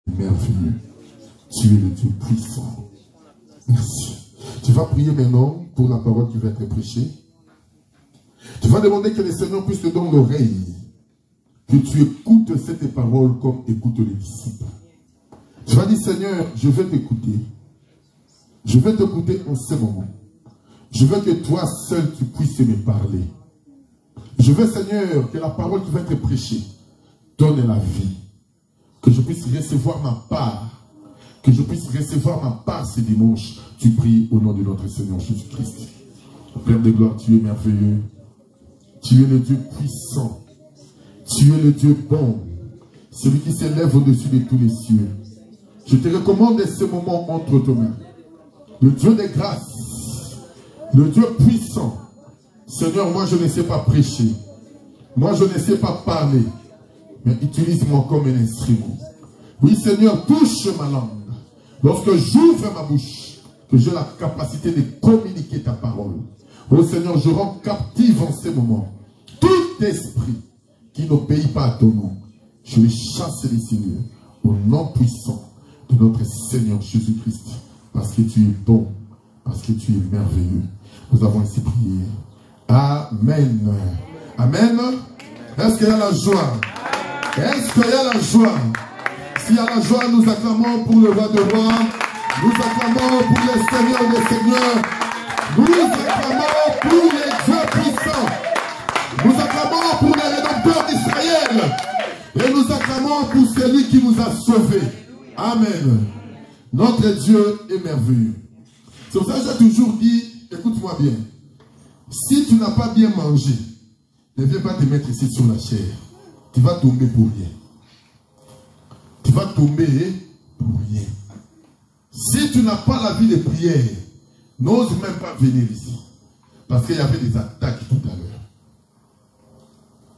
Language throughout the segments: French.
merveilleux. Tu es le Dieu puissant. Merci. Tu vas prier maintenant pour la parole qui va être prêchée. Tu vas demander que le Seigneur puisse te donner l'oreille. Que tu écoutes cette parole comme écoutent les disciples. Tu vas dire, Seigneur, je vais t'écouter. Je vais t'écouter en ce moment. Je veux que toi seul tu puisses me parler. Je veux, Seigneur, que la parole qui va être prêchée donne la vie. Que je puisse recevoir ma part. Que je puisse recevoir ma part ce dimanche. Tu pries au nom de notre Seigneur Jésus-Christ. Père de gloire, tu es merveilleux. Tu es le Dieu puissant. Tu es le Dieu bon. Celui qui s'élève au-dessus de tous les cieux. Je te recommande ce moment entre tes mains. Le Dieu des grâces. Le Dieu puissant. Seigneur, moi je ne sais pas prêcher. Moi je ne sais pas parler. Mais utilise-moi comme un instrument. Oui Seigneur, touche ma langue. Lorsque j'ouvre ma bouche, que j'ai la capacité de communiquer ta parole. Oh Seigneur, je rends captive en ce moment tout esprit qui n'obéit pas à ton nom. Je les chasse les seigneurs au nom puissant de notre Seigneur Jésus-Christ. Parce que tu es bon, parce que tu es merveilleux. Nous avons ainsi prié. Amen. Amen. Est-ce qu'il y a la joie? Est-ce qu'il y a la joie? S'il y a la joie, nous acclamons pour le roi de rois. Nous acclamons pour le Seigneur des seigneurs. Nous acclamons pour les dieux puissants. Nous acclamons pour les rédempteurs d'Israël. Et nous acclamons pour celui qui nous a sauvés. Amen. Notre Dieu est merveilleux. C'est pour ça que j'ai toujours dit, écoute-moi bien. Si tu n'as pas bien mangé, ne viens pas te mettre ici sur la chair. Tu vas tomber pour rien. Tu vas tomber pour rien. Si tu n'as pas la vie de prière, n'ose même pas venir ici. Parce qu'il y avait des attaques tout à l'heure.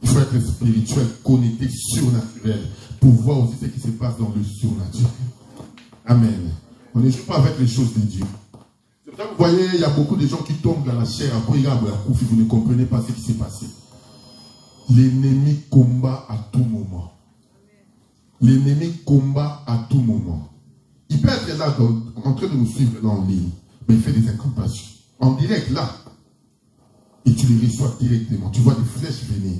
Il faut être spirituel, connecté, surnaturel, pour voir aussi ce qui se passe dans le surnaturel. Amen. On ne joue pas avec les choses de Dieu. C'est pour ça que vous voyez, il y a beaucoup de gens qui tombent dans la chair, après ils regardent la coupe, vous ne comprenez pas ce qui s'est passé. L'ennemi combat à tout moment. L'ennemi combat à tout moment. Il peut être là, en train de nous suivre dans le ligne, mais il fait des incantations. En direct, là. Et tu les reçois directement. Tu vois des flèches venir.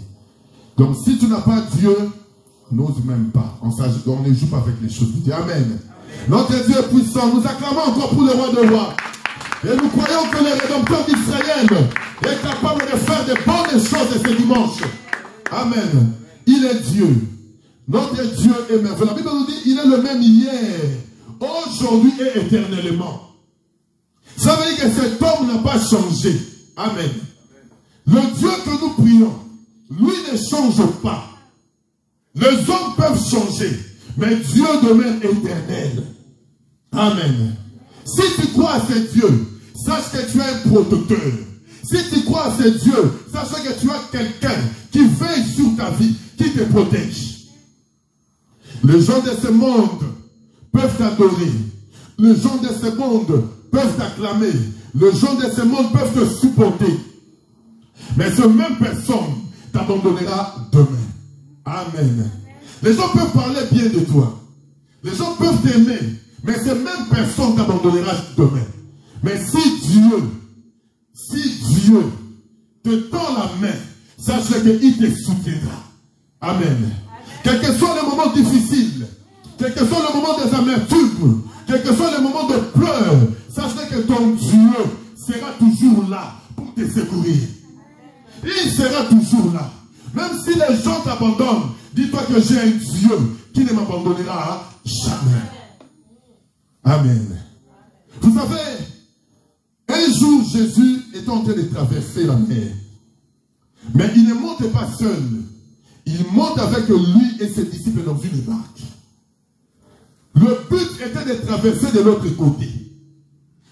Donc, si tu n'as pas Dieu, n'ose même pas. On ne joue pas avec les choses de Dieu. Amen. Notre Dieu est puissant. Nous acclamons encore pour le roi de rois. Et nous croyons que le rédempteur d'Israël est capable de faire de bonnes choses ce dimanche. Amen. Il est Dieu. Notre Dieu est merveilleux. La Bible nous dit il est le même hier, aujourd'hui et éternellement. Ça veut dire que cet homme n'a pas changé. Amen. Le Dieu que nous prions, lui ne change pas. Les hommes peuvent changer, mais Dieu demeure éternel. Amen. Si tu crois à ce Dieu, sache que tu es un protecteur. Si tu crois à ce Dieu, sache que tu as quelqu'un qui veille sur ta vie, qui te protège. Les gens de ce monde peuvent t'adorer. Les gens de ce monde peuvent t'acclamer. Les gens de ce monde peuvent te supporter. Mais cette même personne t'abandonnera demain. Amen. Les gens peuvent parler bien de toi. Les gens peuvent t'aimer. Mais cette même personne t'abandonnera demain. Mais si Dieu te tend la main, sache qu'il te soutiendra. Amen. Quel que soit le moment difficile, quel que soit le moment des amertumes, quel que soit le moment de pleurs, sache que ton Dieu sera toujours là pour te secourir. Il sera toujours là. Même si les gens t'abandonnent, dis-toi que j'ai un Dieu qui ne m'abandonnera jamais. Amen. Vous savez, un jour Jésus est en train de traverser la mer. Mais il ne monte pas seul. Il monte avec lui et ses disciples dans une barque. Le but était de traverser de l'autre côté.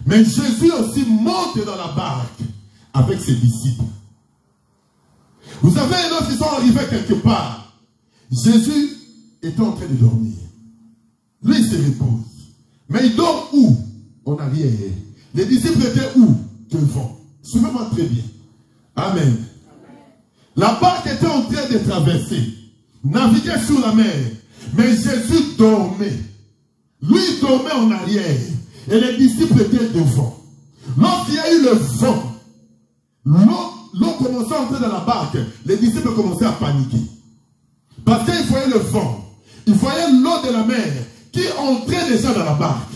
Mais Jésus aussi monte dans la barque avec ses disciples. Vous savez, lorsqu'ils sont arrivés quelque part, Jésus était en train de dormir. Lui, il se repose. Mais il dort où? En arrière. Les disciples étaient où? Devant. Suivez-moi très bien. Amen. La barque était en train de traverser, naviguer sur la mer. Mais Jésus dormait. Lui, il dormait en arrière. Et les disciples étaient devant. Lorsqu'il y a eu le vent, l'eau commençait à entrer dans la barque. Les disciples commençaient à paniquer. Parce qu'ils voyaient le vent. Ils voyaient l'eau de la mer qui entrait déjà dans la barque.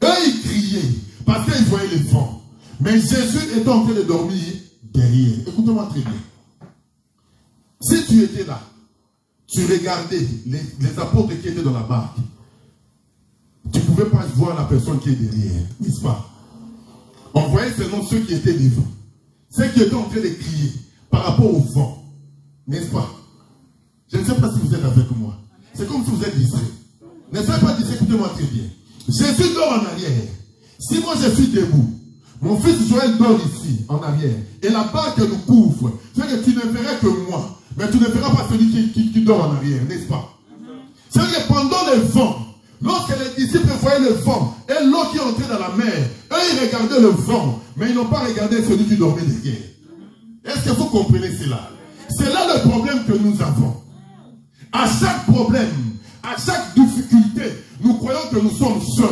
Eux, ils criaient parce qu'ils voyaient le vent. Mais Jésus était en train de dormir derrière. Écoutez-moi très bien. Si tu étais là, tu regardais les apôtres qui étaient dans la barque, tu ne pouvais pas voir la personne qui est derrière, n'est-ce pas? On voyait seulement ceux qui étaient devant. Ceux qui étaient en train de crier par rapport au vent, n'est-ce pas? Je ne sais pas si vous êtes avec moi. C'est comme si vous êtes distrait. Ne soyez pas distrait, écoutez-moi très bien. Jésus dort en arrière. Si moi je suis debout, mon fils Joël dort ici, en arrière, et la barque nous couvre, c'est que tu ne verras que moi, mais tu ne verras pas celui qui dort en arrière, n'est-ce pas? C'est que pendant le vent, lorsque les disciples voyaient le vent et l'eau qui entrait dans la mer, eux ils regardaient le vent, mais ils n'ont pas regardé celui qui dormait derrière. Est-ce que vous comprenez cela? C'est là le problème que nous avons. À chaque problème, à chaque difficulté, nous croyons que nous sommes seuls.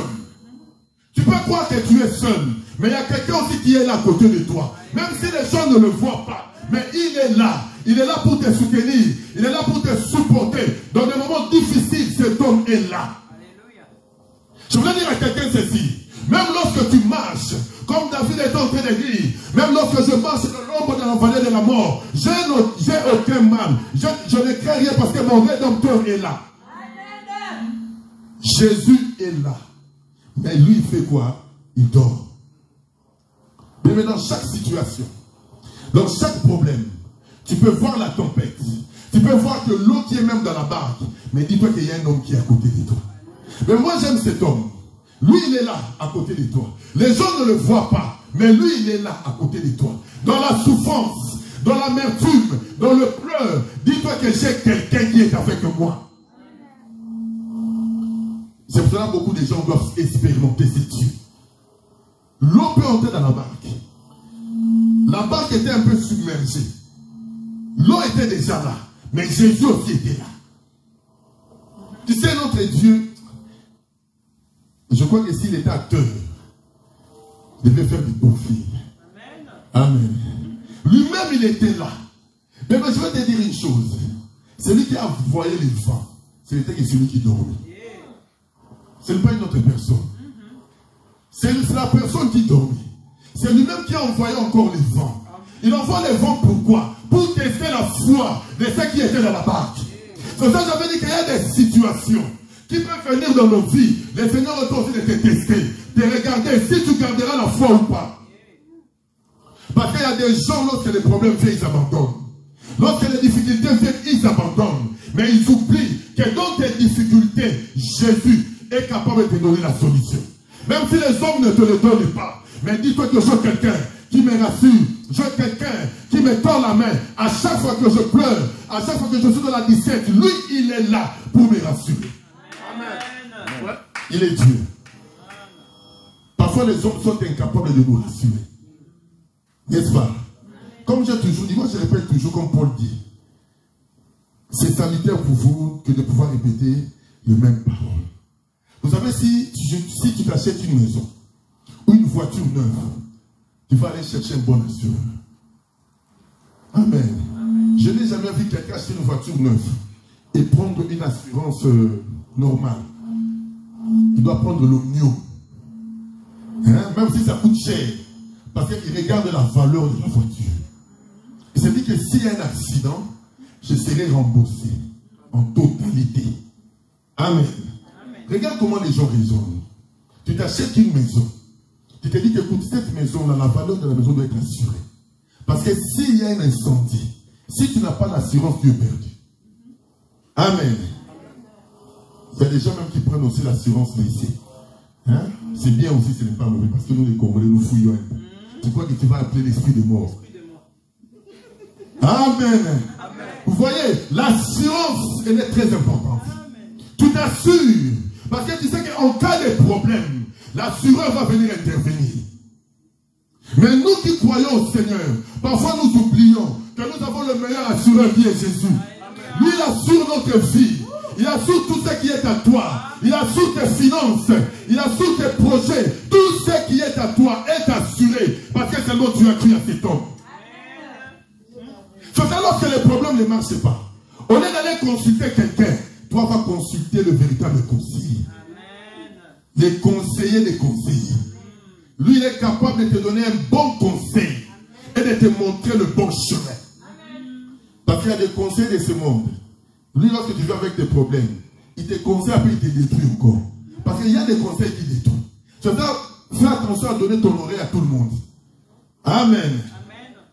Tu peux croire que tu es seul, mais il y a quelqu'un aussi qui est là à côté de toi. Même si les gens ne le voient pas, mais il est là. Il est là pour te soutenir. Il est là pour te supporter. Dans des moments difficiles, cet homme est là. Je voulais dire à quelqu'un ceci. Même lorsque tu marches, comme David est en train de dire, même lorsque je marche dans l'ombre de la vallée de la mort, j'ai aucun mal. Je ne crains rien parce que mon Rédempteur est là. Jésus est là. Mais lui, il fait quoi? Il dort. Mais dans chaque situation, dans chaque problème, tu peux voir la tempête. Tu peux voir que l'eau qui est même dans la barque. Mais dis-toi qu'il y a un homme qui est à côté de toi. Mais moi, j'aime cet homme. Lui, il est là, à côté de toi. Les gens ne le voient pas. Mais lui, il est là, à côté de toi. Dans la souffrance, dans l'amertume, dans le pleur. Dis-toi que j'ai quelqu'un qui est avec moi. C'est pour cela que beaucoup de gens doivent expérimenter ces Dieu. L'eau peut entrer dans la barque. La barque était un peu submergée. L'eau était déjà là. Mais Jésus aussi était là. Tu sais, notre Dieu, je crois que s'il était acteur, il devait faire du beaux films. Amen. Lui-même, il était là. Mais je vais te dire une chose. Celui qui a voyé les vents, c'était celui qui dormait. Ce n'est pas une autre personne. C'est la personne qui dormit. C'est lui-même qui a envoyé encore les vents. Il envoie les vents pourquoi? Pour tester la foi de ceux qui étaient dans la barque. C'est ça que j'avais dit qu'il y a des situations qui peuvent venir dans nos vies. Le Seigneur est aussi de te tester, de regarder si tu garderas la foi ou pas. Parce qu'il y a des gens, lorsque les problèmes viennent, ils abandonnent. Lorsque les difficultés viennent, ils abandonnent. Mais ils oublient que dans tes difficultés, Jésus est capable de te donner la solution. Même si les hommes ne te le donnent pas. Mais dis-toi que j'ai quelqu'un qui me rassure. J'ai quelqu'un qui me tend la main. À chaque fois que je pleure, à chaque fois que je suis dans la disette, lui, il est là pour me rassurer. Amen. Ouais. Il est Dieu. Parfois, les hommes sont incapables de nous rassurer. N'est-ce pas? Comme j'ai toujours dit, moi je répète toujours comme Paul dit. C'est salutaire pour vous que de pouvoir répéter les mêmes paroles. Vous savez, si tu t'achètes une maison ou une voiture neuve, tu vas aller chercher un bon assureur. Amen. Amen. Je n'ai jamais vu quelqu'un acheter une voiture neuve et prendre une assurance normale. Il doit prendre le mieux. Hein? Même si ça coûte cher. Parce qu'il regarde la valeur de la voiture. Il s'est dit que s'il y a un accident, je serai remboursé en totalité. Amen. Regarde comment les gens raisonnent. Tu t'achètes une maison. Tu te dis que écoute, cette maison-là, la valeur de la maison doit être assurée. Parce que s'il y a un incendie, si tu n'as pas l'assurance, tu es perdu. Amen. Il y a des gens même qui prennent aussi l'assurance laissée. Hein? C'est bien aussi, ce n'est pas mauvais. Parce que nous, les Congolais, nous fouillons un peu. Tu crois que tu vas appeler l'esprit de mort. Amen. Amen. Vous voyez, l'assurance, elle est très importante. Amen. Tu t'assures. Parce que tu sais qu'en cas de problème, l'assureur va venir intervenir. Mais nous qui croyons au Seigneur, parfois nous oublions que nous avons le meilleur assureur qui est Jésus. Lui, il assure notre vie. Il assure tout ce qui est à toi. Il assure tes finances. Il assure tes projets. Tout ce qui est à toi est assuré. Parce que seulement tu as cru à cet homme. C'est ça lorsque les problèmes ne marchent pas. Au lieu d'aller consulter quelqu'un, toi vas consulter le véritable conseiller. Les conseillers des conseillers. Lui, il est capable de te donner un bon conseil et de te montrer le bon chemin. Parce qu'il y a des conseils de ce monde. Lui, lorsque tu viens avec tes problèmes, il te conseille, après il te détruit encore. Parce qu'il y a des conseils qui détruisent. Tu dois faire attention à donner ton oreille à tout le monde. Amen.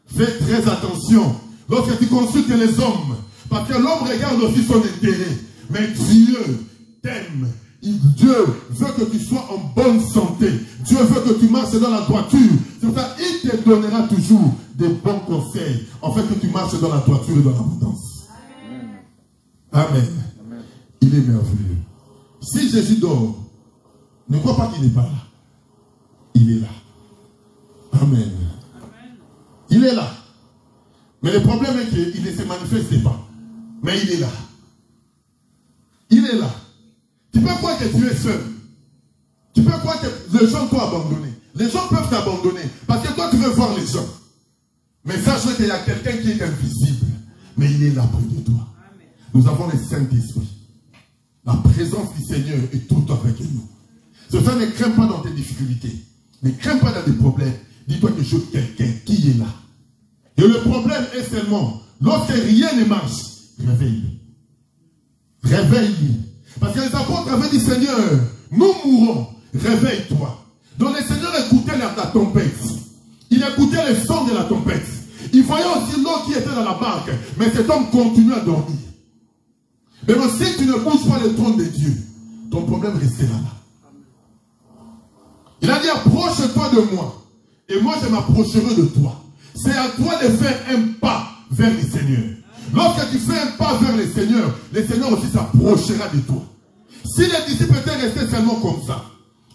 Fais très attention lorsque tu consultes les hommes. Parce que l'homme regarde aussi son intérêt. Mais Dieu t'aime. Dieu veut que tu sois en bonne santé. Dieu veut que tu marches dans la droiture. C'est pour ça qu'il te donnera toujours des bons conseils. En fait, que tu marches dans la droiture et dans l'abondance. Amen. Amen. Il est merveilleux. Si Jésus dort, ne crois pas qu'il n'est pas là. Il est là. Amen. Amen. Il est là. Mais le problème est qu'il ne se manifeste pas. Mais il est là. Il est là. Tu peux croire que tu es seul. Tu peux croire que les gens t'ont abandonné. Les gens peuvent t'abandonner. Parce que toi, tu veux voir les gens. Mais sache qu'il y a quelqu'un qui est invisible. Mais il est là près de toi. Amen. Nous avons le Saint-Esprit. La présence du Seigneur est tout avec nous. Ce fait, ne crains pas dans tes difficultés. Ne crains pas dans tes problèmes. Dis-toi que je suis quelqu'un qui est là. Et le problème est seulement, lorsque rien ne marche, réveille-lui. Réveille-lui. Parce que les apôtres avaient dit, Seigneur, nous mourrons, réveille-toi. Donc le Seigneur écoutait la tempête. Il écoutait le son de la tempête. Il voyait aussi l'eau qui était dans la barque. Mais cet homme continuait à dormir. Mais si tu ne bouges pas le trône de Dieu, ton problème restera là. Il a dit, approche-toi de moi. Et moi, je m'approcherai de toi. C'est à toi de faire un pas vers le Seigneur. Lorsque tu fais un pas vers le Seigneur aussi s'approchera de toi. Si les disciples étaient restés seulement comme ça,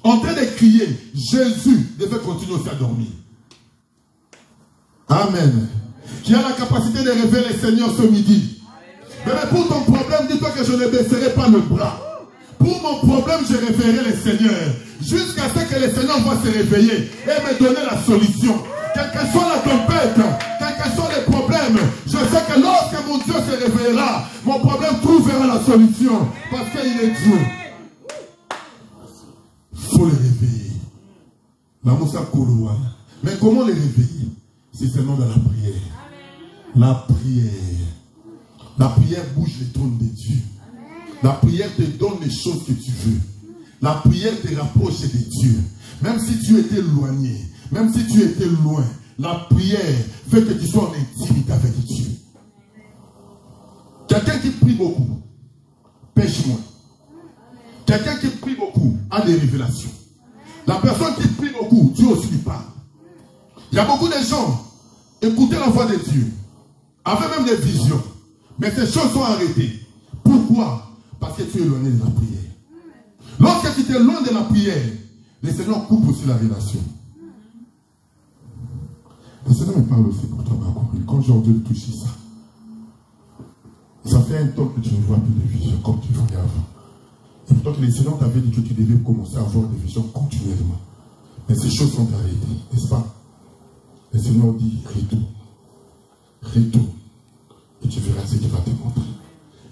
en train de crier, Jésus devait continuer aussi à dormir. Amen. Qui a la capacité de révéler le Seigneur ce midi. Mais pour ton problème, dis-toi que je ne baisserai pas le bras. Pour mon problème, je révélerai le Seigneur. Jusqu'à ce que le Seigneur va se réveiller et me donner la solution. Quelle que soit la tempête, quels que soient les problèmes, je sais que lorsque mon Dieu se réveillera, mon problème trouvera la solution. Parce qu'il est Dieu. Il faut le réveiller. La Moussa Kourouana. Mais comment le réveiller? C'est seulement dans la prière. La prière. La prière bouge les trônes de Dieu. La prière te donne les choses que tu veux. La prière te rapproche de Dieu. Même si tu étais éloigné, même si tu étais loin, la prière fait que tu sois en intimité avec Dieu. Quelqu'un qui prie beaucoup, pêche moins. Quelqu'un qui prie beaucoup a des révélations. La personne qui prie beaucoup, Dieu aussi lui parle. Il y a beaucoup de gens, écoutez la voix de Dieu, avaient même des visions. Mais ces choses sont arrêtées. Pourquoi? Parce que tu es éloigné de la prière. Lorsque tu es loin de la prière, le Seigneur coupe aussi la relation. Le Seigneur me parle aussi pour toi, Bakouri. Quand j'ai entendu toucher ça, ça fait un temps que tu ne vois plus de visions comme tu voyais avant. Et pourtant que le Seigneur t'avait dit que tu devais commencer à avoir des visions continuellement. Mais ces choses sont arrêtées, n'est-ce pas? Le Seigneur dit, retourne. Retourne. Et tu verras ce qu'il va te montrer.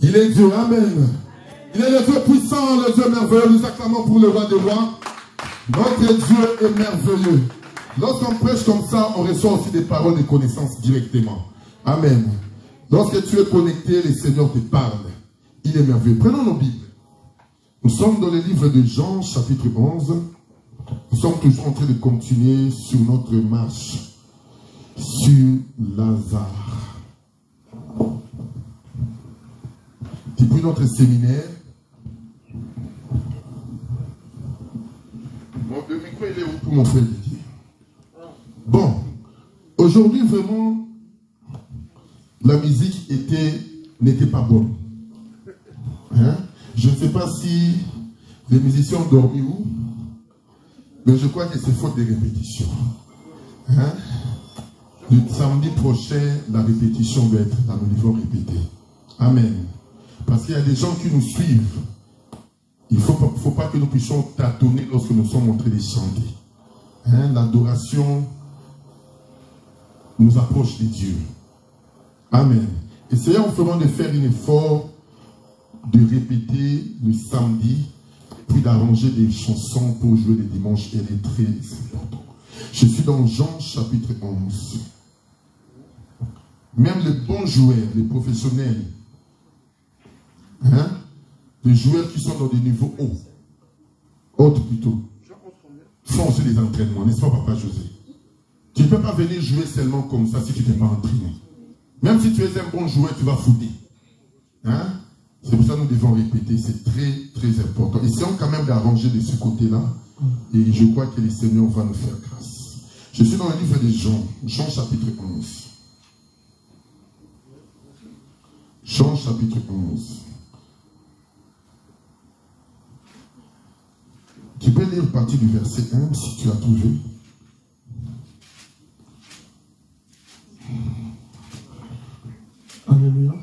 Il est Dieu, amen. Il est le Dieu puissant, le Dieu merveilleux. Nous acclamons pour le roi des rois. Notre Dieu est merveilleux. Lorsqu'on prêche comme ça, on reçoit aussi des paroles de connaissance directement. Amen. Lorsque tu es connecté, le Seigneur te parle. Il est merveilleux. Prenons nos Bibles. Nous sommes dans le livre de Jean, chapitre 11. Nous sommes toujours en train de continuer sur notre marche sur Lazare. Depuis notre séminaire, le micro il est où pour mon frère Didier? Bon, aujourd'hui vraiment, la musique n'était pas bonne. Hein? Je ne sais pas si les musiciens ont dormi où, mais je crois que c'est faute de répétition. Hein? Le samedi prochain, la répétition va être là, nous devons répéter. Amen. Parce qu'il y a des gens qui nous suivent. Il ne faut pas que nous puissions tâtonner lorsque nous sommes en train de chanter. Hein, l'adoration nous approche de Dieu. Amen. Essayons vraiment de faire un effort de répéter le samedi, puis d'arranger des chansons pour jouer le dimanche. Elle est très importante. Je suis dans Jean chapitre 11. Même les bons joueurs, les professionnels, hein, les joueurs qui sont dans des niveaux hauts, hautes plutôt, font aussi des entraînements, n'est-ce pas, Papa José? Tu ne peux pas venir jouer seulement comme ça si tu n'es pas entraîné. Même si tu es un bon joueur, tu vas foutre. Hein? C'est pour ça que nous devons répéter, c'est très très important. Essayons quand même d'arranger de ce côté-là, et je crois que le Seigneur va nous faire grâce. Je suis dans le livre de Jean, Jean chapitre 11. Jean chapitre 11. Tu peux lire partie du verset 1 si tu as trouvé. Alléluia.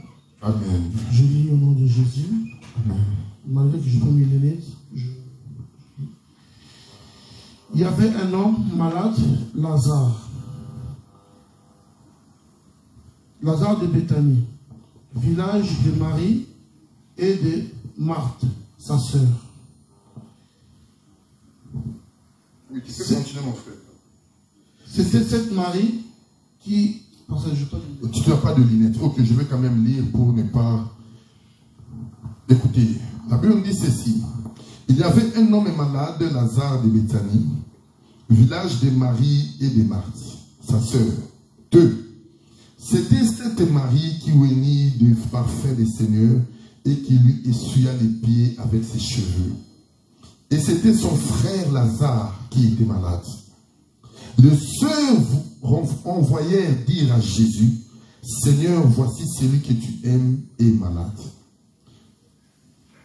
Amen. Je lis au nom de Jésus. Amen. Malgré que je peux me lever, Il y avait un homme malade, Lazare. Lazare de Béthanie, village de Marie et de Marthe, sa sœur. Oui, tu peux continuer, mon frère. C'était cette Marie qui... Parce que je peux... Tu n'as pas de lunettes. Ok, je vais quand même lire pour ne pas... Écoutez, la Bible dit ceci. Il y avait un homme malade, Lazare de Béthanie, village de Marie et de Marthe, sa sœur. 2. C'était cette Marie qui oignit du parfum du Seigneur et qui lui essuya les pieds avec ses cheveux. Et c'était son frère Lazare qui était malade. Les sœurs envoyèrent dire à Jésus, Seigneur, voici celui que tu aimes est malade.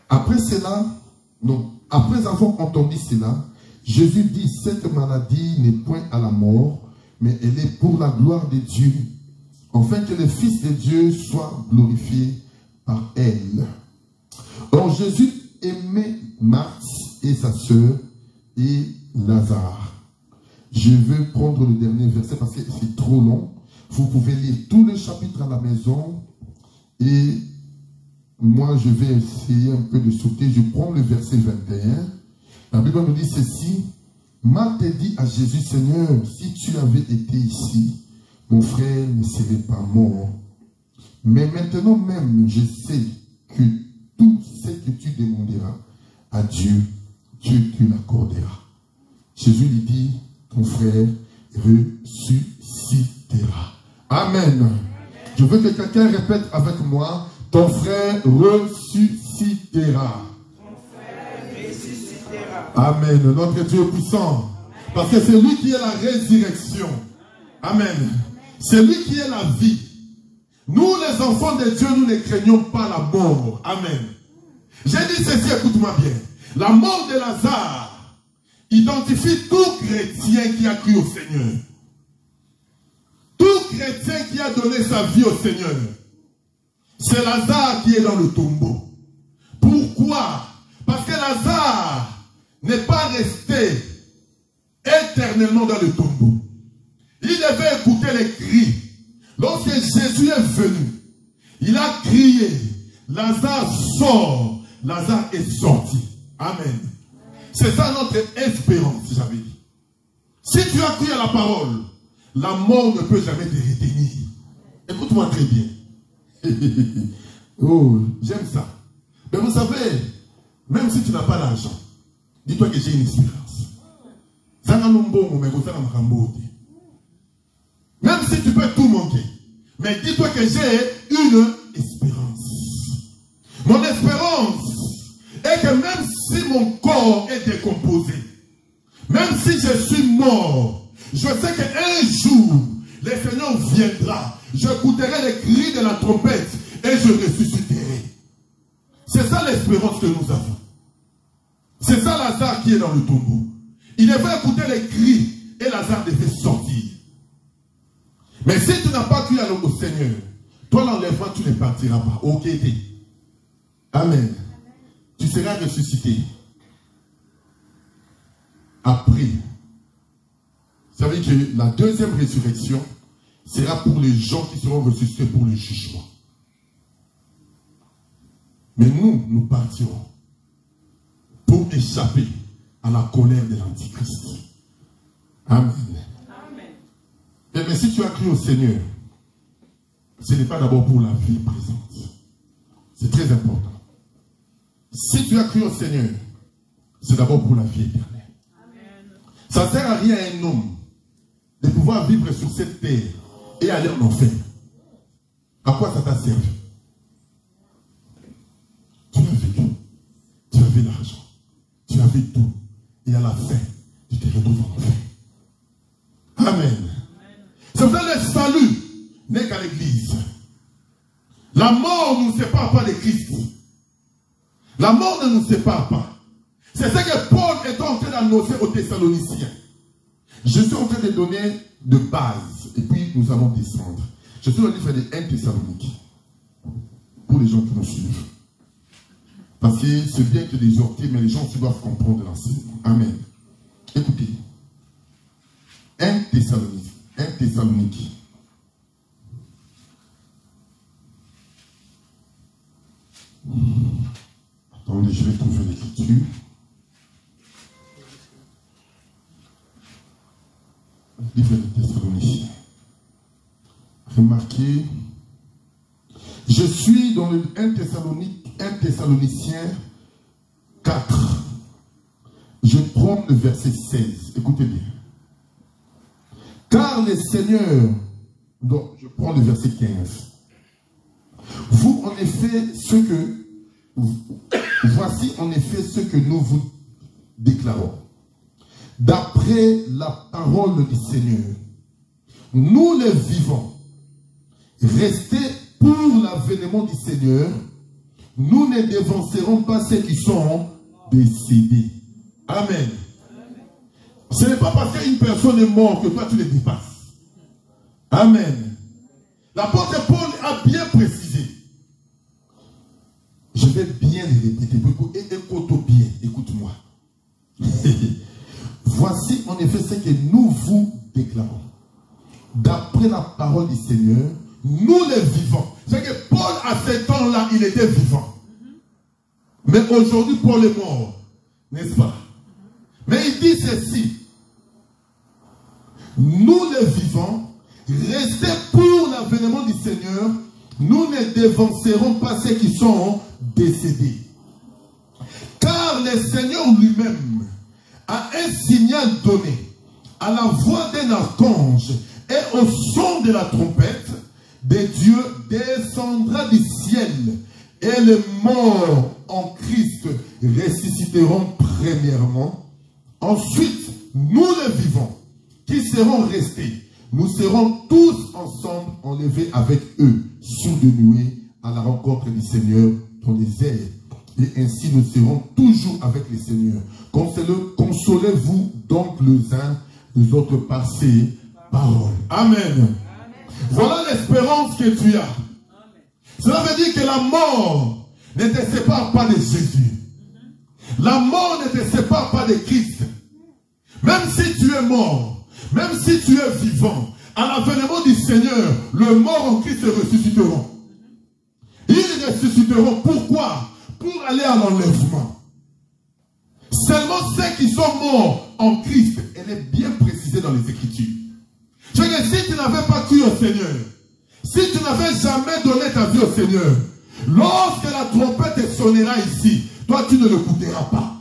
Après avoir entendu cela, Jésus dit, cette maladie n'est point à la mort, mais elle est pour la gloire de Dieu, afin que le Fils de Dieu soit glorifié par elle. Or Jésus aimait Marthe et sa sœur et Lazare. Je veux prendre le dernier verset parce que c'est trop long. Vous pouvez lire tout le chapitre à la maison. Et moi, je vais essayer un peu de sauter. Je prends le verset 21. La Bible nous dit ceci. Marthe dit à Jésus, Seigneur, si tu avais été ici, mon frère ne serait pas mort. Mais maintenant même, je sais que tout ce que tu demanderas à Dieu, Dieu te l'accordera. Jésus lui dit, ton frère ressuscitera. Amen. Je veux que quelqu'un répète avec moi, ton frère ressuscitera. Amen. Notre Dieu est puissant. Parce que c'est lui qui est la résurrection. Amen. C'est lui qui est la vie. Nous, les enfants de Dieu, nous ne craignons pas la mort. Amen. J'ai dit ceci, écoute-moi bien. La mort de Lazare identifie tout chrétien qui a cru au Seigneur. Tout chrétien qui a donné sa vie au Seigneur. C'est Lazare qui est dans le tombeau. Pourquoi? Parce que Lazare n'est pas resté éternellement dans le tombeau. Il devait écouter les cris. Lorsque Jésus est venu, il a crié, Lazare sort, Lazare est sorti. Amen. C'est ça notre espérance, j'avais dit. Si tu as cru à la parole, la mort ne peut jamais te retenir. Écoute-moi très bien. Oh, j'aime ça. Mais vous savez, même si tu n'as pas d'argent, dis-toi que j'ai une espérance. Même si tu peux tout manquer, mais dis-toi que j'ai une espérance. Mon espérance est que même si mon corps est décomposé, même si je suis mort, je sais qu'un jour, le Seigneur viendra. J'écouterai les cris de la trompette et je ressusciterai. C'est ça l'espérance que nous avons. C'est ça Lazare qui est dans le tombeau. Il devait écouter les cris et Lazare devait sortir. Mais si tu n'as pas cru au Seigneur, toi l'enlèvement, tu ne partiras pas. Ok. Amen. Tu seras ressuscité. Après, vous savez que la deuxième résurrection sera pour les gens qui seront ressuscités pour le jugement. Mais nous partirons pour échapper à la colère de l'Antichrist. Amen. Mais si tu as cru au Seigneur, ce n'est pas d'abord pour la vie présente. C'est très important. Si tu as cru au Seigneur, c'est d'abord pour la vie éternelle. Ça ne sert à rien à un homme de pouvoir vivre sur cette terre et aller en enfer. À quoi ça t'a servi? Tu as vécu, tu avais l'argent, tu avais tout, et à la fin, tu te retrouves en enfer. Amen. C'est pour ça que le salut n'est qu'à l'église. La mort ne nous sépare pas de Christ. La mort ne nous sépare pas. C'est ce que Paul est en train d'annoncer aux Thessaloniciens. Je suis en train de donner de base, et puis nous allons descendre. Je suis dans le livre de 1 Thessalonique, pour les gens qui nous suivent. Parce que c'est bien que des orties, mais les gens aussi doivent comprendre l'enseignement. Amen. Écoutez. 1 Thessalonique. 1 Thessalonique. Attendez, je vais trouver l'écriture. Livre de Thessaloniciens. Remarquez, je suis dans le 1 Thessaloniciens 4. Je prends le verset 16. Écoutez bien. Car le Seigneur, donc je prends le verset 15. Vous en effet ce que, voici en effet ce que nous vous déclarons. D'après la parole du Seigneur, nous les vivants, restés pour l'avènement du Seigneur, nous ne dévancerons pas ceux qui sont décédés. Amen. Ce n'est pas parce qu'une personne est morte que toi tu les dépasses. Amen. L'apôtre Paul a bien précisé. Je vais bien les répéter. Écoute bien, écoute-moi. Voici en effet ce que nous vous déclarons. D'après la parole du Seigneur, nous les vivants. C'est que Paul, à ce temps-là, il était vivant. Mais aujourd'hui, Paul est mort. N'est-ce pas? Mais il dit ceci. Nous les vivants, restés pour l'avènement du Seigneur, nous ne dévancerons pas ceux qui sont décédés. Car le Seigneur lui-même a un signal donné à la voix d'un archange et au son de la trompette de Dieu descendra du ciel et les morts en Christ ressusciteront premièrement. Ensuite, nous les vivants qui seront restés, nous serons tous ensemble enlevés avec eux sous des nuées à la rencontre du Seigneur dans les airs. Et ainsi nous serons toujours avec le Seigneur. Consolez-vous donc les uns les autres par ces paroles. Amen. Voilà l'espérance que tu as. Cela veut dire que la mort ne te sépare pas de Jésus. La mort ne te sépare pas de Christ. Même si tu es mort, même si tu es vivant, à l'avènement du Seigneur, le mort en Christ se ressusciteront. Ils ressusciteront. Pourquoi? Pour aller à l'enlèvement. Seulement ceux qui sont morts en Christ, elle est bien précisée dans les Écritures. Je veux dire, si tu n'avais pas cru au Seigneur, si tu n'avais jamais donné ta vie au Seigneur, lorsque la trompette sonnera ici, toi tu ne l'écouteras pas.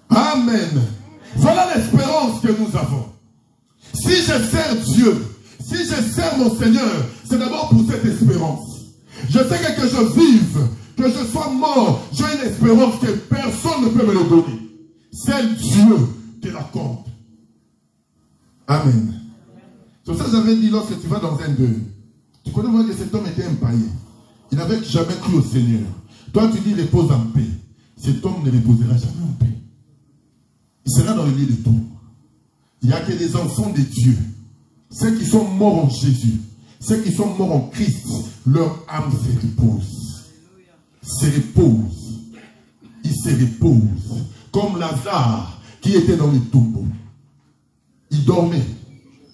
Amen. Voilà l'espérance que nous avons. Si je sers Dieu, si je sers mon Seigneur, c'est d'abord pour cette espérance. Je sais que je vive, que je sois mort, j'ai une espérance que personne ne peut me le donner. C'est Dieu qui l'accorde. Amen. C'est pour ça que j'avais dit, lorsque tu vas dans un deuil, tu connais voir que cet homme était un païen. Il n'avait jamais cru au Seigneur. Toi tu dis repose en paix. Cet homme ne reposera jamais en paix. Il sera dans le lit de tombe. Il n'y a que les enfants de Dieu. Ceux qui sont morts en Jésus. Ceux qui sont morts en Christ. Leur âme se repose. se repose. Il se repose. Comme Lazare qui était dans le tombeau. Il dormait.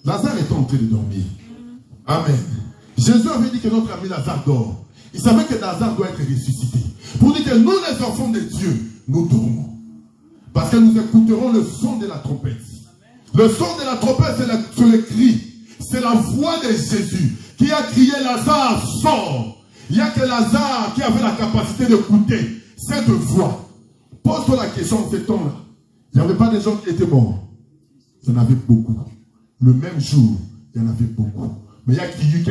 Lazare était en train de dormir. Amen. Jésus avait dit que notre ami Lazare dort. Il savait que Lazare doit être ressuscité. Pour dire que nous, les enfants de Dieu, nous dormons. Parce que nous écouterons le son de la trompette. Le son de la trompette, c'est le cri. C'est la voix de Jésus qui a crié Lazare, sort. Il n'y a que Lazare qui avait la capacité d'écouter cette voix. Pose-toi la question en ce temps-là. Il n'y avait pas des gens qui étaient morts. Il y en avait beaucoup. Le même jour, il y en avait beaucoup. Mais il n'y a eu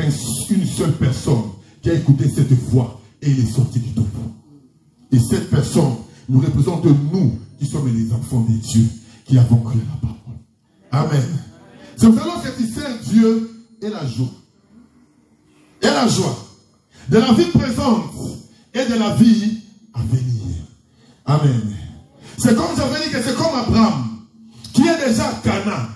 qu'une seule personne qui a écouté cette voix et il est sorti du tombeau. Et cette personne nous représente nous qui sommes les enfants de Dieu qui avons cru à la parole. Amen. C'est vraiment que tu sers Dieu et la joie. Et la joie de la vie présente et de la vie à venir. Amen. C'est comme j'avais dit que c'est comme Abraham qui est déjà à Canaan.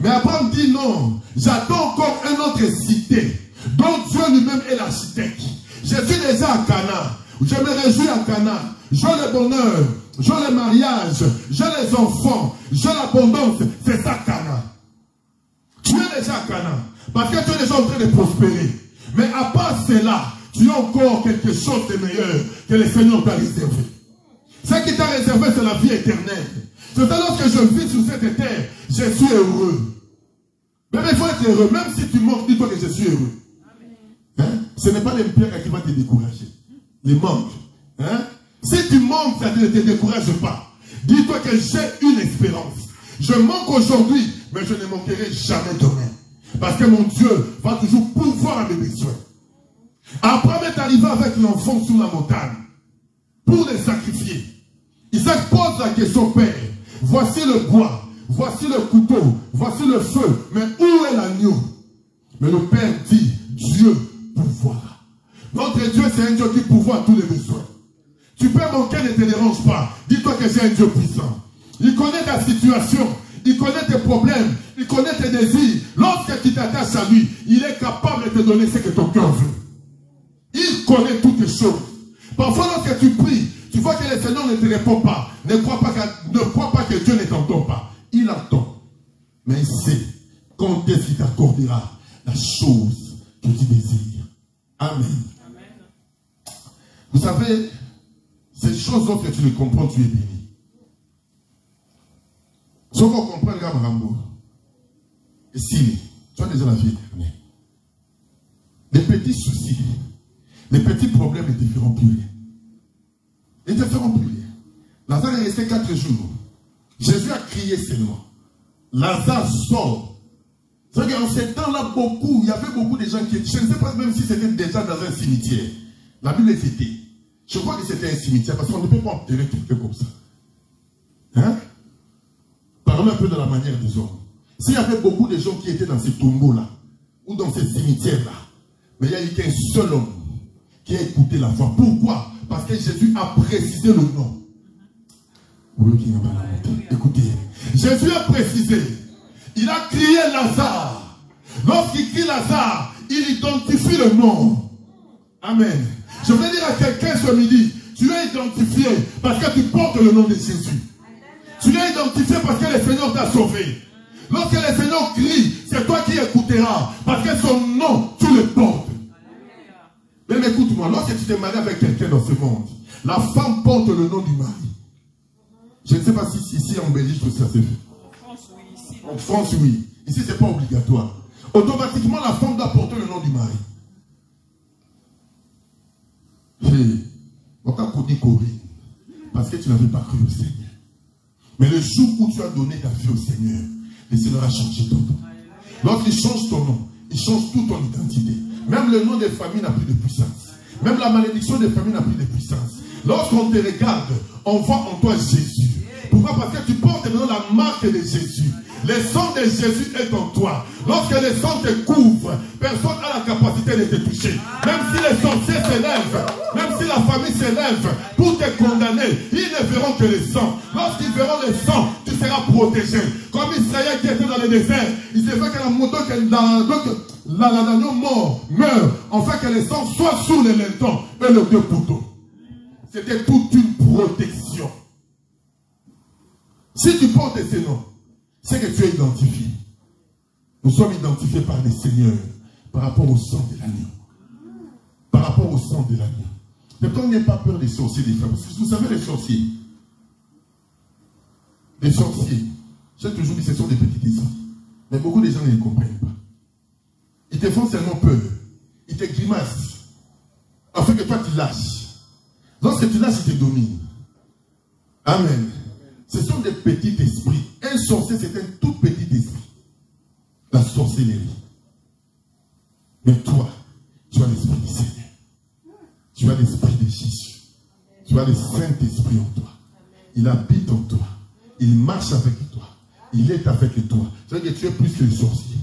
Mais Abraham dit non, j'attends encore une autre cité dont Dieu lui-même est l'architecte. Je suis déjà à Canaan. Je me réjouis à Canaan. J'ai le bonheur, j'ai le mariage, j'ai les enfants, j'ai l'abondance. C'est ça Canaan. Tu es déjà à Canaan. Parce que tu es déjà en train de prospérer. Mais à part cela, tu as encore quelque chose de meilleur que le Seigneur t'a réservé. Ce qui t'a réservé, c'est la vie éternelle. C'est alors que je vis sur cette terre, je suis heureux. Mais il faut être heureux. Même si tu manques, dis-toi que je suis heureux. Hein? Ce n'est pas les pierres qui vont te décourager. Les manques. Hein? Si tu manques, ça ne te décourage pas. Dis-toi que j'ai une espérance. Je manque aujourd'hui, mais je ne manquerai jamais demain. Parce que mon Dieu va toujours pourvoir à mes besoins. Abraham est arrivé avec l'enfant sur la montagne pour les sacrifier. Isaac pose la question, Père, voici le bois, voici le couteau, voici le feu, mais où est l'agneau? Mais le Père dit, Dieu pourvoira. Notre Dieu, c'est un Dieu qui pourvoit tous les besoins. Tu peux manquer, ne te dérange pas. Dis-toi que c'est un Dieu puissant. Il connaît ta situation, il connaît tes problèmes, il connaît tes désirs. Lorsque tu t'attaches à lui, il est capable de te donner ce que ton cœur veut. Il connaît toutes les choses. Parfois, lorsque tu pries, tu vois que le Seigneur ne te répond pas. Ne crois pas que Dieu ne t'entend pas. Il entend. Mais il sait quand est-ce qu'il t'accordera la chose que tu désires. Amen. Amen. Vous savez, ces choses que tu les comprends, tu es béni. Ce qu'on comprend, le gars Marambo. Et si, tu as déjà la vie éternelle. Les petits soucis, les petits problèmes ne te feront plus rien. Ils ne te feront plus rien. Lazare est resté 4 jours. Jésus a crié seulement. Lazare sort. C'est qu'en ce temps-là, il y avait beaucoup de gens qui étaient. Je ne sais pas même si c'était déjà dans un cimetière. La Bible est citée. Je crois que c'était un cimetière parce qu'on ne peut pas enterrer quelqu'un comme ça. Hein? Parlons un peu de la manière des hommes. S'il y avait beaucoup de gens qui étaient dans ces tombeaux-là, ou dans ces cimetières-là, mais il n'y a eu qu'un seul homme qui a écouté la voix. Pourquoi? Parce que Jésus a précisé le nom. Écoutez, Jésus a précisé. Il a crié Lazare. Lorsqu'il crie Lazare, il identifie le nom. Amen. Je veux dire à quelqu'un ce midi, tu es identifié parce que tu portes le nom de Jésus. Tu es identifié parce que le Seigneur t'a sauvé. Lorsque le Seigneur crie, c'est toi qui écouteras. Parce que son nom, tu le portes. Mais écoute-moi, lorsque tu te maries avec quelqu'un dans ce monde, la femme porte le nom du mari. Je ne sais pas si ici en Belgique tout ça se fait. En France, oui. Ici, ce n'est pas obligatoire. Automatiquement, la femme doit porter le nom du mari. On t'a connu Corinne parce que tu n'avais pas cru au Seigneur. Mais le jour où tu as donné ta vie au Seigneur, le Seigneur a changé ton nom. Lorsqu'il change ton nom, il change toute ton identité. Même le nom de famille n'a plus de puissance. Même la malédiction de famille n'a plus de puissance. Lorsqu'on te regarde, on voit en toi Jésus. Pourquoi? Parce que tu portes maintenant la marque de Jésus. Le sang de Jésus est en toi. Lorsque le sang te couvre, personne n'a la capacité de te toucher. Même si les sorciers s'élèvent, même si la famille s'élève pour te condamner, ils ne verront que le sang. Lorsqu'ils verront le sang, tu seras protégé. Comme Israël qui était dans le désert, il s'est fait que la moto, l'agneau mort meurt, en fait que le sang soit sous les lintons et le deux couteaux. c'était toute une protection. Si tu portes ces noms, c'est que tu es identifié. Nous sommes identifiés par les seigneurs par rapport au sang de l'agneau. Par rapport au sang de l'agneau. Maintenant, n'ayez pas peur des sorciers, des frères. Parce que vous savez, les sorciers, j'ai toujours dit que ce sont des petits esprits. Mais beaucoup de gens ne les comprennent pas. Ils te font seulement peur. Ils te grimacent. Afin que toi tu lâches. Lorsque tu lâches, ils te dominent. Amen. Ce sont des petits esprits. Un sorcier, c'est un tout petit esprit. La sorcellerie. Mais toi, tu as l'esprit du Seigneur. Tu as l'esprit de Jésus. Tu as le Saint-Esprit en toi. Il habite en toi. Il marche avec toi. Il est avec toi. C'est-à-dire que tu es plus que le sorcier.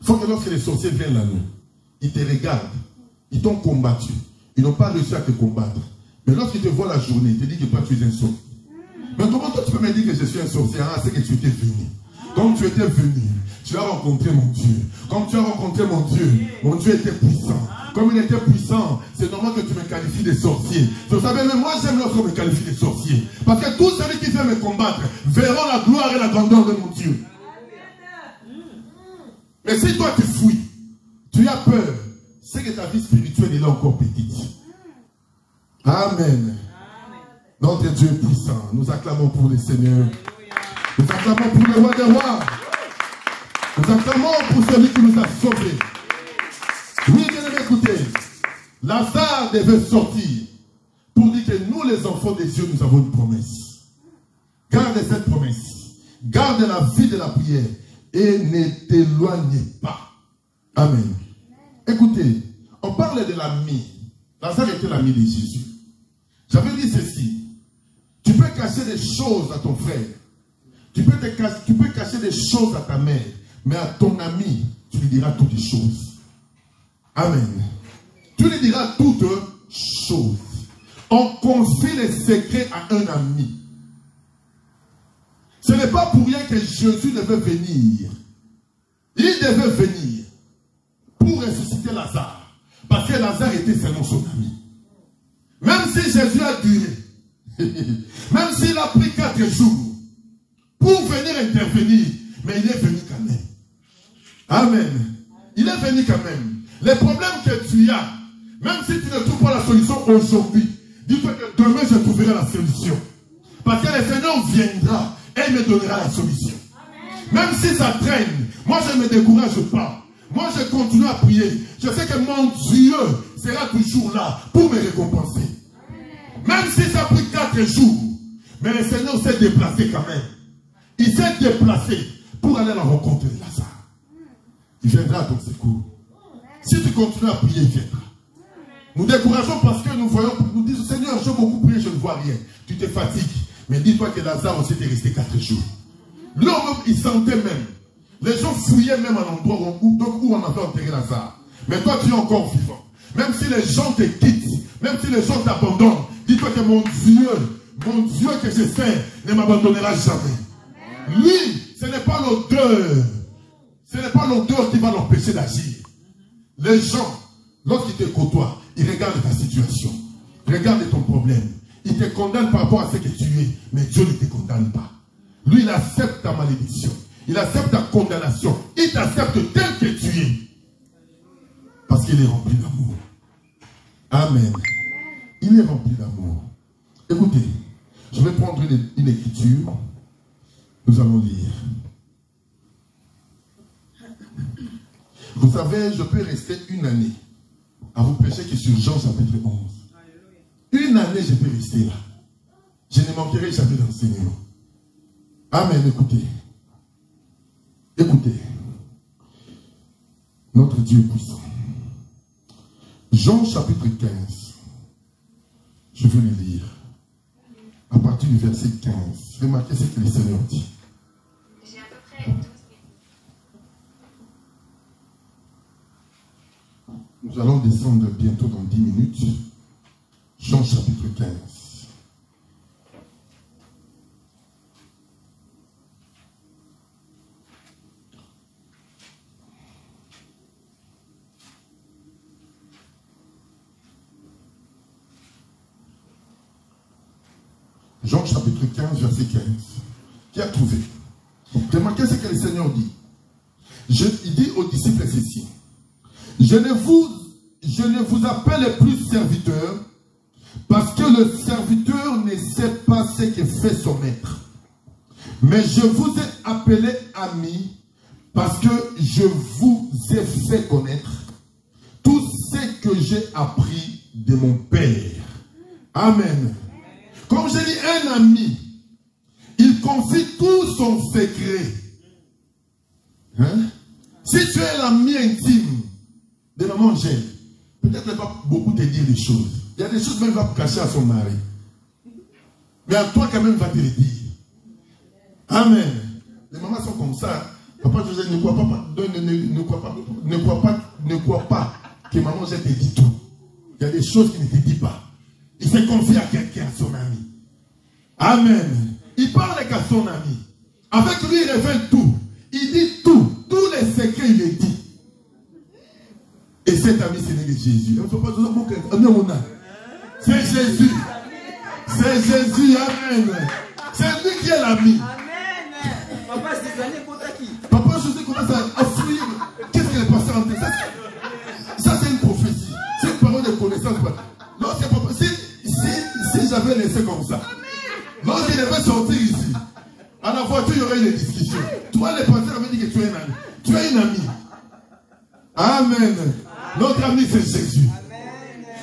Il faut que lorsque les sorciers viennent la nuit, ils te regardent. Ils t'ont combattu. Ils n'ont pas réussi à te combattre. Mais lorsqu'ils te voient la journée, ils te disent que toi tu es un sorcier. Mais comment toi tu peux me dire que je suis un sorcier? Ah, c'est que tu étais venu. Comme tu étais venu, tu as rencontré mon Dieu. Comme tu as rencontré mon Dieu était puissant. Comme il était puissant, c'est normal que tu me qualifies de sorcier. Vous savez, mais moi j'aime lorsqu'on me qualifie de sorcier. Parce que tous ceux qui viennent me combattre verront la gloire et la grandeur de mon Dieu. Mais si toi tu fuis, tu as peur, c'est que ta vie spirituelle est là encore petite. Amen. Notre Dieu est puissant. Nous acclamons pour le Seigneur. Nous acclamons pour le roi des rois. Nous acclamons pour celui qui nous a sauvés. Oui, bien aimé, écoutez. Lazare devait sortir pour dire que nous, les enfants de Dieu, nous avons une promesse. Garde cette promesse. Garde la vie de la prière et ne t'éloignez pas. Amen. Écoutez, on parle de l'ami. Lazare était l'ami de Jésus. J'avais dit ceci. Tu peux cacher des choses à ton frère. Tu peux cacher des choses à ta mère. Mais à ton ami, tu lui diras toutes les choses. Amen. Tu lui diras toutes choses. On confie les secrets à un ami. Ce n'est pas pour rien que Jésus devait venir. Il devait venir pour ressusciter Lazare. Parce que Lazare était seulement son ami. Même si Jésus a duré, même s'il a pris 4 jours pour venir intervenir, mais il est venu quand même. Amen. Il est venu quand même. Les problèmes que tu as, même si tu ne trouves pas la solution aujourd'hui, dis-toi que demain je trouverai la solution. Parce que le Seigneur viendra et il me donnera la solution. Même si ça traîne, moi je ne me décourage pas. Moi je continue à prier. Je sais que mon Dieu sera toujours là pour me récompenser. Même si ça a pris 4 jours, mais le Seigneur s'est déplacé quand même. Il s'est déplacé pour aller à la rencontre de Lazare. Il viendra à ton secours. Si tu continues à prier, il viendra. Nous décourageons parce que nous voyons, nous disons, Seigneur, j'ai beaucoup prié, je ne vois rien. Tu te fatigues. Mais dis-toi que Lazare aussi était resté 4 jours. Lui, il sentait même. Les gens fouillaient même à l'endroit où on avait enterré Lazare. Mais toi, tu es encore vivant. Même si les gens te quittent, même si les gens t'abandonnent, dis-toi que mon Dieu que je sais, ne m'abandonnera jamais. Lui, ce n'est pas l'odeur. Ce n'est pas l'odeur qui va l'empêcher d'agir. Les gens, lorsqu'ils te côtoient, ils regardent ta situation. Ils regardent ton problème. Ils te condamnent par rapport à ce que tu es. Mais Dieu ne te condamne pas. Lui, il accepte ta malédiction. Il accepte ta condamnation. Il t'accepte tel que tu es. Parce qu'il est rempli d'amour. Amen. Il est rempli d'amour. Écoutez, je vais prendre une écriture. Nous allons lire. Vous savez, je peux rester une année à vous prêcher que sur Jean chapitre 11. Une année, je peux rester là. Je ne manquerai jamais d'enseignement. Amen, écoutez. Écoutez. Notre Dieu est puissant. Jean chapitre 15. Je vais le lire. À partir du verset 15. Remarquez ce que le Seigneur dit. J'ai à peu près 12 minutes. Nous allons descendre bientôt dans 10 minutes. Jean chapitre 15. Jean chapitre 15, verset 15. Qui a trouvé? Remarquez ce que le Seigneur dit. Il dit aux disciples ceci. Je ne vous appelle plus serviteur, parce que le serviteur ne sait pas ce que fait son maître. Mais je vous ai appelé ami, parce que je vous ai fait connaître tout ce que j'ai appris de mon Père. Amen. Comme j'ai dit, un ami, il confie tout son secret. Hein? Si tu es l'ami intime de maman Angèle, peut-être qu'elle va beaucoup te dire des choses. Il y a des choses qu'elle va cacher à son mari. Mais à toi quand même, va te le dire. Amen. Les mamans sont comme ça. Papa José, ne crois pas que maman Angèle te dit tout. Il y a des choses qu'il ne te dit pas. Il se confie à quelqu'un, à son ami. Amen. Il parle qu'à son ami. Avec lui, il révèle tout. Il dit tout. Tous les secrets, il les dit. Et cet ami, c'est Jésus. C'est Jésus. C'est Jésus. Amen. C'est lui qui est l'ami. Amen. Papa, c'est l'année contre qui? Papa, je sais comment ça a fouillé. Qu'est-ce qu'il est passé en tête? Ça, c'est une prophétie. C'est une parole de connaissance. Non, c'est pas possible. Si j'avais laissé comme ça, lorsqu'il devait sortir ici, à la voiture, il y aurait une discussion. Toi, les pasteurs avaient dit que tu es un ami. Tu es une amie. Amen. Notre ami, c'est Jésus.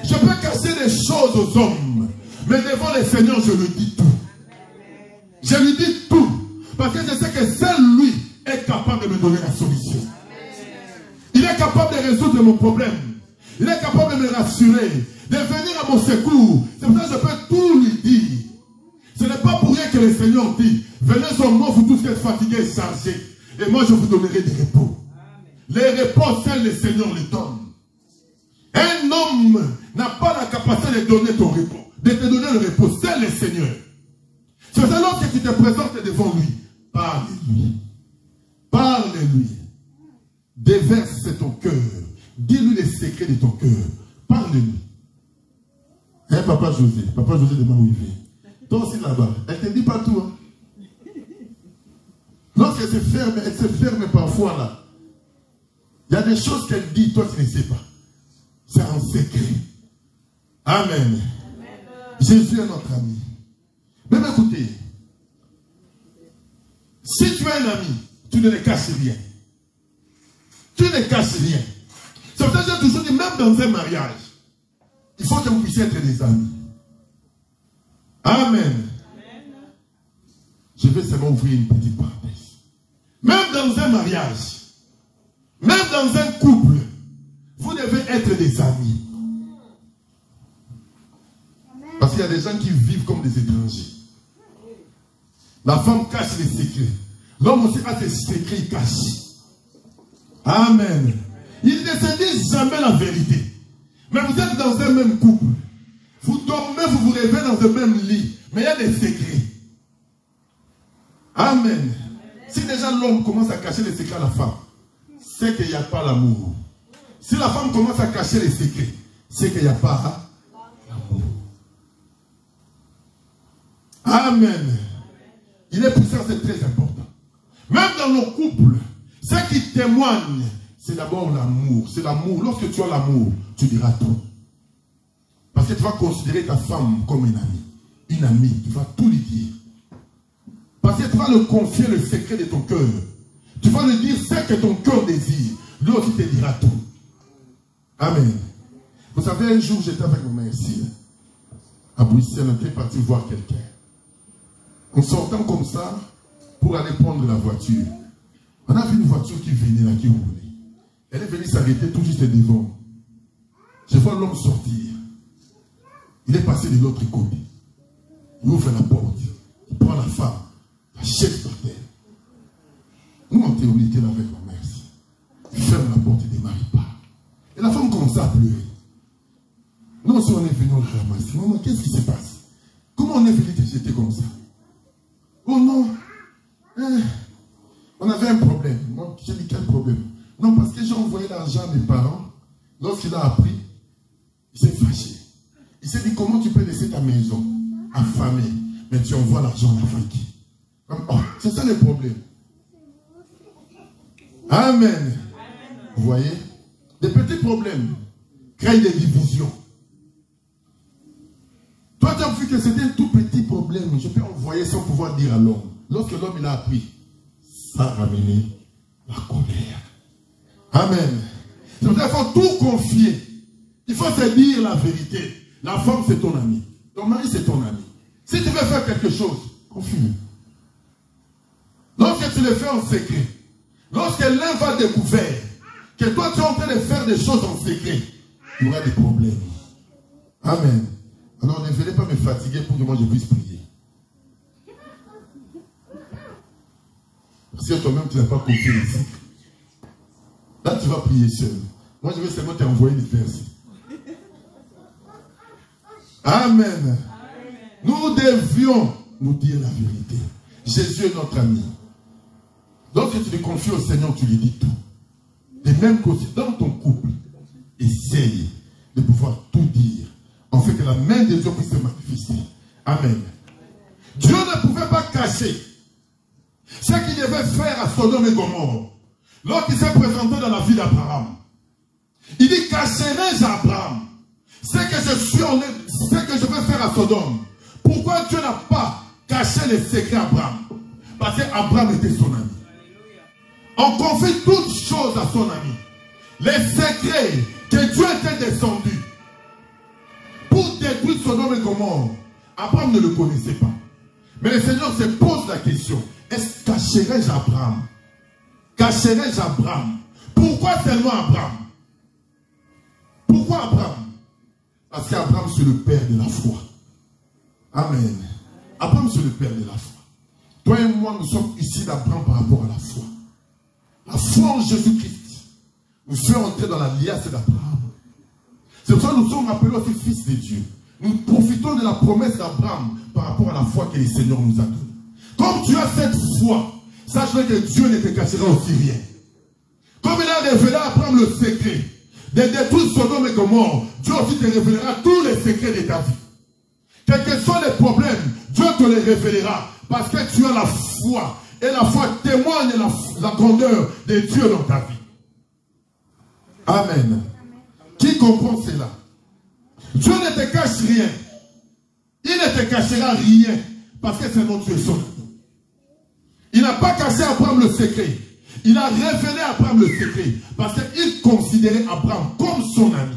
Je peux cacher des choses aux hommes, mais devant le Seigneur, je lui dis tout. Je lui dis tout. Parce que je sais que seul lui est capable de me donner la solution. Il est capable de résoudre mon problème. Il est capable de me rassurer, de venir à mon secours. C'est pour ça que je peux tout lui dire. Ce n'est pas pour rien que le Seigneur dit, venez sur moi, vous tous qui êtes fatigués et chargés, et moi je vous donnerai des repos. Les repos, seul le Seigneur les donne. Un homme n'a pas la capacité de donner ton repos, de te donner le repos, c'est le Seigneur. C'est ça lorsque tu te présentes devant lui, parle-lui. Parle-lui. Déverse ton cœur. Dis-lui les secrets de ton cœur. Parle-lui. Hein, Papa José de Maouivé. Toi aussi là-bas, elle ne te dit pas tout. Hein? Lorsqu'elle se ferme, elle se ferme parfois là. Il y a des choses qu'elle dit, toi tu ne sais pas. C'est un secret. Amen. Amen. Jésus est notre ami. Mais écoutez, si tu es un ami, tu ne le caches rien. Tu ne caches rien. C'est pour ça que j'ai toujours dit, même dans un mariage, il faut que vous puissiez être des amis. Amen. Amen. Je vais seulement ouvrir une petite parenthèse. Même dans un mariage, même dans un couple, vous devez être des amis. Parce qu'il y a des gens qui vivent comme des étrangers. La femme cache les secrets. L'homme aussi a ses secrets, il cache. Amen. Il ne se dit jamais la vérité. Mais vous êtes dans un même couple. Vous dormez, vous vous réveillez dans un même lit. Mais il y a des secrets. Amen. Si déjà l'homme commence à cacher les secrets à la femme, c'est qu'il n'y a pas l'amour. Si la femme commence à cacher les secrets, c'est qu'il n'y a pas l'amour. Amen. Il est puissant, c'est très important. Même dans nos couples, ce qui témoigne, c'est d'abord l'amour. C'est l'amour. Lorsque tu as l'amour, tu diras tout. Parce que tu vas considérer ta femme comme une amie. Une amie, tu vas tout lui dire. Parce que tu vas lui confier le secret de ton cœur. Tu vas lui dire ce que ton cœur désire. Lui aussi te dira tout. Amen. Vous savez, un jour, j'étais avec ma mère ici, à Bruxelles, on était parti voir quelqu'un. En sortant comme ça, pour aller prendre la voiture, on a vu une voiture qui venait là, qui roulait. Elle est venue s'arrêter tout juste devant. Je vois l'homme sortir. Il est passé de l'autre côté. Il ouvre la porte. Il prend la femme. La jette par terre. Nous, en théorie, on était là avec ma mère ici. Il ferme la porte et démarre pas. Et la femme commence à pleurer. Nous aussi, on est venu le ramasser. Maman, qu'est-ce qui se passe? Comment on est venu te jeter comme ça? Oh non. On avait un problème. Moi, j'ai dit quel problème? Non, parce que j'ai envoyé l'argent à mes parents. Lorsqu'il a appris, il s'est fâché. Il s'est dit, comment tu peux laisser ta maison affamée? mais tu envoies l'argent en Afrique. Oh, c'est ça le problème. Amen. Vous voyez? Des petits problèmes créent des divisions. Toi, tu as vu que c'était un tout petit problème. Je peux envoyer sans pouvoir dire à l'homme. Lorsque l'homme il a appris, ça a ramené la colère. Amen. C'est pour ça qu'il faut tout confier. Il faut se dire la vérité. La femme, c'est ton ami. Ton mari, c'est ton ami. Si tu veux faire quelque chose, confie-le. Lorsque tu le fais en secret, lorsque l'un va découvrir que toi, tu es en train de faire des choses en secret, il y aura des problèmes. Amen. Alors, ne venez pas me fatiguer pour que moi je puisse prier. Parce que toi-même, tu n'as pas compris ici. Là, tu vas prier seul. Moi, je vais seulement t'envoyer des versets. Amen. Nous devions nous dire la vérité. Jésus est notre ami. Lorsque tu te confies au Seigneur, tu lui dis tout. Et même qu'aussi dans ton couple, essaye de pouvoir tout dire. En fait que la main de Dieu puisse se manifester. Amen. Dieu ne pouvait pas cacher ce qu'il devait faire à Sodome et Gomorrhe. Lorsqu'il s'est présenté dans la vie d'Abraham, il dit, cacherai-je à Abraham ce que je vais faire à Sodome? Pourquoi Dieu n'a pas caché les secrets à Abraham? Parce qu'Abraham était son ami. On confie toutes choses à son ami. Les secrets que Dieu était descendu pour détruire Sodome et Gomorrhe, Abraham ne le connaissait pas. Mais le Seigneur se pose la question, est-ce que cacherai-je Abraham? Cacherai-je Abraham? Pourquoi seulement Abraham? Pourquoi Abraham? Parce qu'Abraham c'est le père de la foi. Amen. Abraham c'est le père de la foi. Toi et moi nous sommes ici d'Abraham par rapport à la foi. La foi en Jésus-Christ nous fait entrer dans la liasse d'Abraham. C'est pour ça que nous sommes appelés aussi fils de Dieu. Nous profitons de la promesse d'Abraham par rapport à la foi que le Seigneur nous a donnée. Comme tu as cette foi, sache que Dieu ne te cachera aussi rien. Comme il a révélé à Abraham le secret de détruire Sodome et Gomorrhe, Dieu aussi te révélera tous les secrets de ta vie. Quels que soient les problèmes, Dieu te les révélera parce que tu as la foi. Et la foi témoigne la grandeur de Dieu dans ta vie. Amen. Qui comprend cela? Dieu ne te cache rien. Il ne te cachera rien parce que sinon tu es son ami. Il n'a pas caché à Abraham le secret. Il a révélé à Abraham le secret parce qu'il considérait Abraham comme son ami.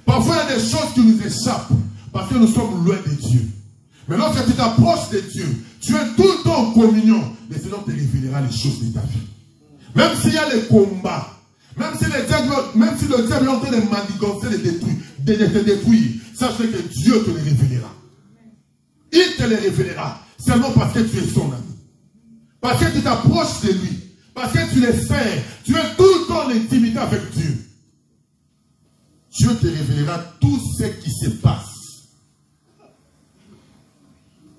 Parfois il y a des choses qui nous échappent parce que nous sommes loin de Dieu. Mais lorsque tu t'approches de Dieu, tu es tout le temps en communion, le Seigneur te révélera les choses de ta vie. Même s'il y a les combats, même si le diable est en train de manigancer, de te détruire, sache que Dieu te les révélera. Il te les révélera seulement parce que tu es son ami. Parce que tu t'approches de lui. Parce que tu les sers. Tu es tout le temps en intimité avec Dieu. Dieu te révélera tout ce qui se passe.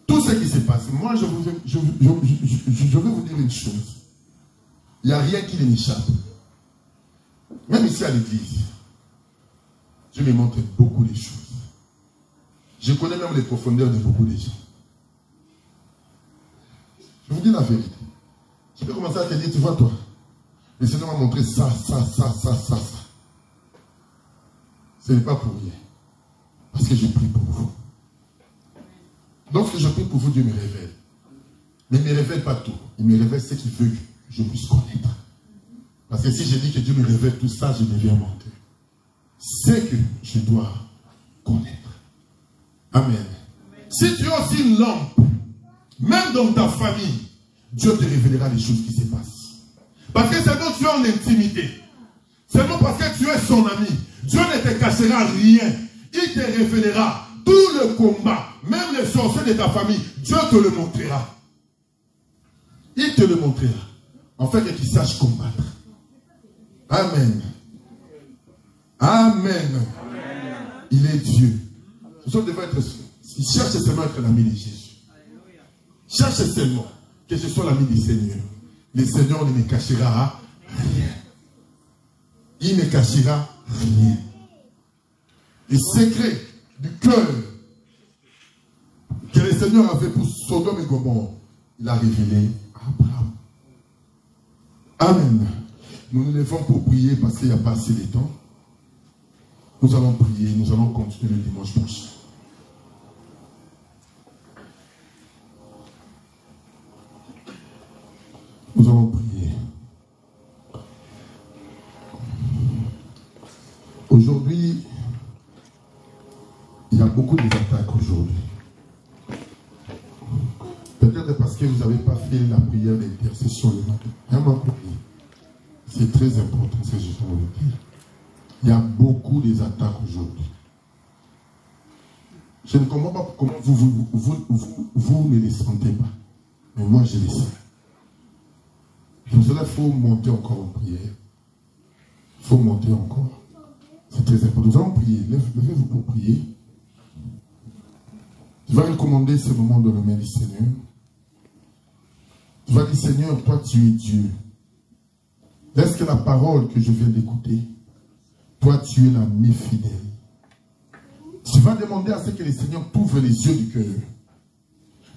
Tout ce qui se passe. Moi, je vais vous dire une chose. Il n'y a rien qui ne m'échappe. Même ici à l'église, Dieu me montre beaucoup de choses. Je connais même les profondeurs de beaucoup de gens. Je vous dis la vérité. Je peux commencer à te dire, tu vois toi, le Seigneur m'a montré ça. Ce n'est pas pour rien. Parce que je prie pour vous. Lorsque je prie pour vous, Dieu me révèle. Mais il ne me révèle pas tout. Il me révèle ce qu'il veut que je puisse connaître. Parce que si je dis que Dieu me révèle tout ça, je deviens menteur. C'est que je dois connaître. Amen. Si tu as aussi une lampe, même dans ta famille, Dieu te révélera les choses qui se passent. Parce que seulement tu es en intimité. Seulement parce que tu es son ami. Dieu ne te cachera rien. Il te révélera tout le combat. Même les sorciers de ta famille. Dieu te le montrera. Il te le montrera. En fait, que tu saches combattre. Amen. Amen. Il est Dieu. Il cherche seulement à être l'ami de Jésus. Cherche seulement que ce soit l'ami du Seigneur. Le Seigneur ne me cachera rien. Il ne cachera rien. Les secrets du cœur que le Seigneur avait pour Sodome et Gomorrhe, il a révélé à Abraham. Amen. Nous nous levons pour prier parce qu'il n'y a pas assez de temps. Nous allons prier, nous allons continuer le dimanche prochain. Nous allons prier. Aujourd'hui, il y a beaucoup d'attaques aujourd'hui. Peut-être parce que vous n'avez pas fait la prière d'intercession le matin. Vraiment, c'est très important, c'est juste pour vous dire. Il y a beaucoup d'attaques aujourd'hui. Je ne comprends pas comment vous ne les sentez pas. Mais moi, je les sens. Pour cela, il faut monter encore en prière. Il faut monter encore. C'est très important. Nous allons prier. Levez-vous pour prier. Tu vas recommander ce moment dans le main du Seigneur. Tu vas dire, Seigneur, toi tu es Dieu. Laisse que la parole que je viens d'écouter, toi tu es l'ami fidèle. Tu vas demander à ce que le Seigneur t'ouvre les yeux du cœur.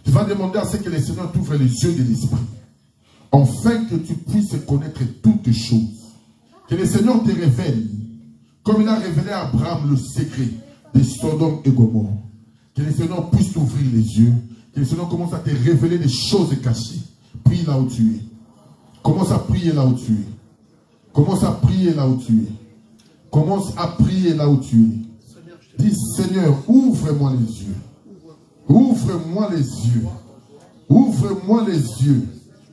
Tu vas demander à ce que le Seigneur t'ouvre les yeux de l'esprit. Afin que tu puisses connaître toutes choses. Que le Seigneur te révèle, comme il a révélé à Abraham le secret de Sodome et Gomorrhe. Que le Seigneur puisse t'ouvrir les yeux. Que le Seigneur commence à te révéler des choses cachées. Prie là où tu es. Commence à prier là où tu es. Commence à prier là où tu es. Commence à prier là où tu es. Dis, Seigneur, ouvre-moi les yeux. Ouvre-moi les yeux. Ouvre-moi les yeux.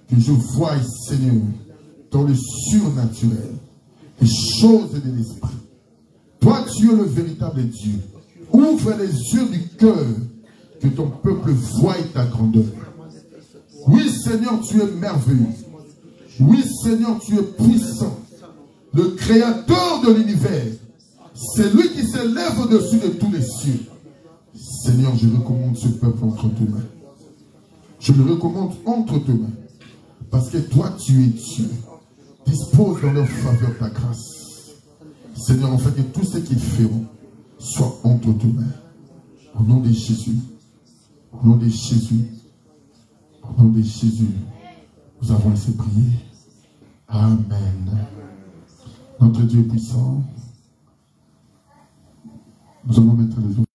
Que je voie, Seigneur, dans le surnaturel, les choses de l'esprit. Toi, tu es le véritable Dieu. Ouvre les yeux du cœur, que ton peuple voie ta grandeur. Oui, Seigneur, tu es merveilleux. Oui, Seigneur, tu es puissant. Le créateur de l'univers. C'est lui qui s'élève au-dessus de tous les cieux. Seigneur, je recommande ce peuple entre tes mains. Je le recommande entre tes mains. Parce que toi, tu es Dieu. Dispose dans leur faveur ta grâce. Seigneur, en fait, que tout ce qu'ils feront soit entre tes mains. Au nom de Jésus. Au nom de Jésus. Au nom de Jésus. Nous avons laissé prier. Amen. Notre Dieu puissant. Nous allons mettre les autres.